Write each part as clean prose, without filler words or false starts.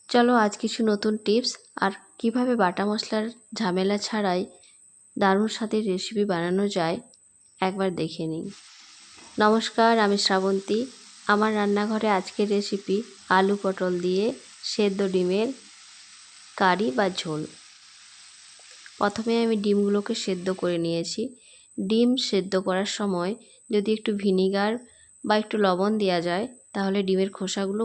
চলো আজ কিছু নতুন টিপস আর কিভাবে বাটা মশলার ঝামেলা ছাড়াই দারুণ স্বাদের রেসিপি বানানো যায় একবার দেখে নিই। নমস্কার, আমি শ্রাবন্তী। আমার রান্নাঘরে আজকের রেসিপি আলু পটল দিয়ে সেদ্ধ ডিমের কারি বা ঝোল। প্রথমে আমি ডিমগুলোকে সেদ্ধ করে নিয়েছি। ডিম সেদ্ধ করার সময় যদি একটু ভিনিগার বা একটু লবণ দেওয়া যায় তাহলে ডিমের খোসাগুলো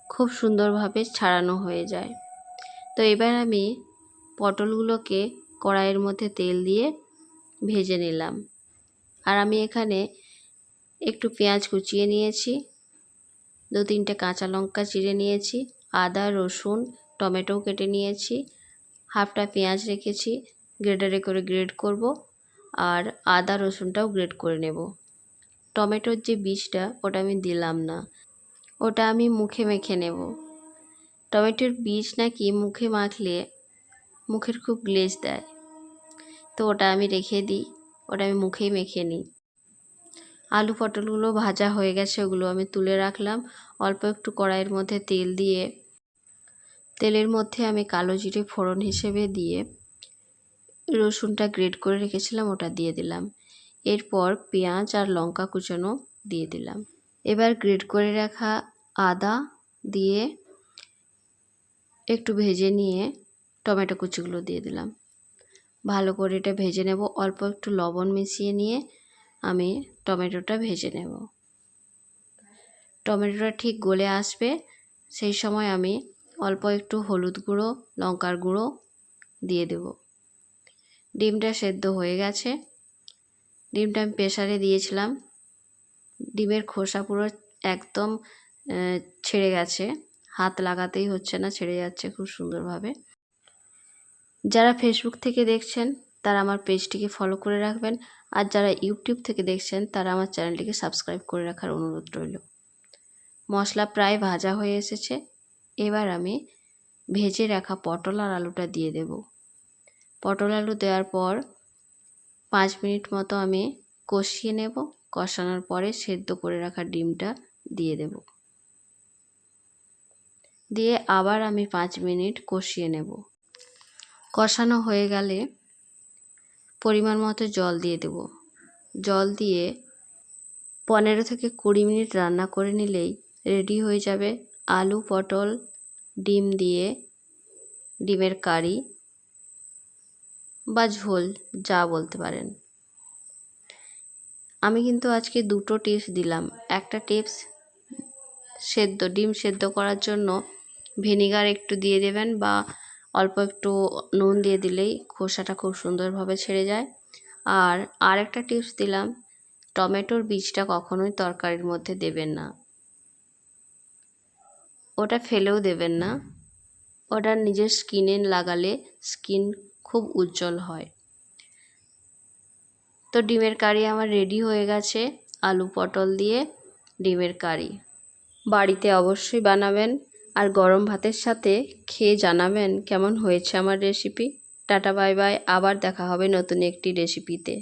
খুব সুন্দরভাবে ছাড়ানো হয়ে যায়। তো এবার আমি পটলগুলোকে কড়াইয়ের মধ্যে তেল দিয়ে ভেজে নিলাম। আর আমি এখানে একটু পেঁয়াজ কুচিয়ে নিয়েছি, 2-3টে কাঁচা লঙ্কা চিড়ে নিয়েছি, আদা রসুন টমেটো কেটে নিয়েছি, হাফটা পেঁয়াজ রেখেছি, গ্রেটারে করে গ্রেট করব, আর আদা রসুনটাও গ্রেট করে নেব। টমেটোর যে বীজটা ওটা আমি দিলাম না, ওটা আমি মুখে মেখে নেব। টমেটোর বীজ নাকি মুখে মাখলে মুখের খুব গ্লেজ দেয়, তো ওটা আমি রেখে দিই, ওটা আমি মুখেই মেখে নিই। আলু পটলগুলো ভাজা হয়ে গেছে, ওগুলো আমি তুলে রাখলাম। অল্প একটু কড়াইয়ের মধ্যে তেল দিয়ে তেলের মধ্যে আমি কালো জিরে ফোড়ন হিসেবে দিয়ে রসুনটা গ্রেট করে রেখেছিলাম ওটা দিয়ে দিলাম। এরপর পেঁয়াজ আর লঙ্কা কুচানো দিয়ে দিলাম। এবার গ্রেট করে রাখা আদা দিয়ে একটু ভেজে নিয়ে টমেটো কুচিগুলো দিয়ে দিলাম। ভালো করে এটা ভেজে নেব। অল্প একটু লবণ মিশিয়ে নিয়ে আমি টমেটোটা ভেজে নেব। টমেটোটা ঠিক গলে আসবে সেই সময় আমি অল্প একটু হলুদ গুঁড়ো লঙ্কার গুঁড়ো দিয়ে দেব। ডিমটা সেদ্ধ হয়ে গেছে। ডিমটা আমি প্রেসারে দিয়েছিলাম। ডিমের খোসা পুরো একদম ছেড়ে গেছে, হাত লাগাতেই হচ্ছে না, ছেড়ে যাচ্ছে খুব সুন্দরভাবে। যারা ফেসবুক থেকে দেখছেন তারা আমার পেজটিকে ফলো করে রাখবেন, আর যারা ইউটিউব থেকে দেখছেন তারা আমার চ্যানেলটিকে সাবস্ক্রাইব করে রাখার অনুরোধ রইল। মশলা প্রায় ভাজা হয়ে এসেছে। এবার আমি ভেজে রাখা পটল আর আলুটা দিয়ে দেব। পটল আলু দেওয়ার পর 5 মিনিট মতো আমি কষিয়ে নেব। কষানোর পরে সেদ্ধ করে রাখা ডিমটা দিয়ে দেব। দিয়ে আবার আমি 5 মিনিট কষিয়ে নেব। কষানো হয়ে গেলে পরিমাণ মতো জল দিয়ে দেব। জল দিয়ে 15 থেকে 20 মিনিট রান্না করে নিলেই রেডি হয়ে যাবে আলু পটল ডিম দিয়ে ডিমের কারি বা ঝোল, যা বলতে পারেন। আমি কিন্তু আজকে 2টো টিপস দিলাম। একটা টিপস ডিম সেদ্ধ করার জন্য ভিনিগার একটু দিয়ে দেবেন বা অল্প একটু নুন দিয়ে দিলেই খোসাটা খুব সুন্দরভাবে ছেড়ে যায়। আর আরেকটা টিপস দিলাম, টমেটোর বীজটা কখনোই তরকারির মধ্যে দেবেন না, ওটা ফেলেও দেবেন না। ওটা নিজের স্কিনে লাগালে স্কিন খুব উজ্জ্বল হয়। তো ডিমের কারি আমার রেডি হয়ে গেছে, আলু পটল দিয়ে ডিমের কারি। বাড়িতে অবশ্যই বানাবেন আর গরম ভাতের সাথে খেয়ে জানাবেন কেমন হয়েছে আমার রেসিপি। টাটা বাই বাই, আবার দেখা হবে নতুন একটি রেসিপিতে।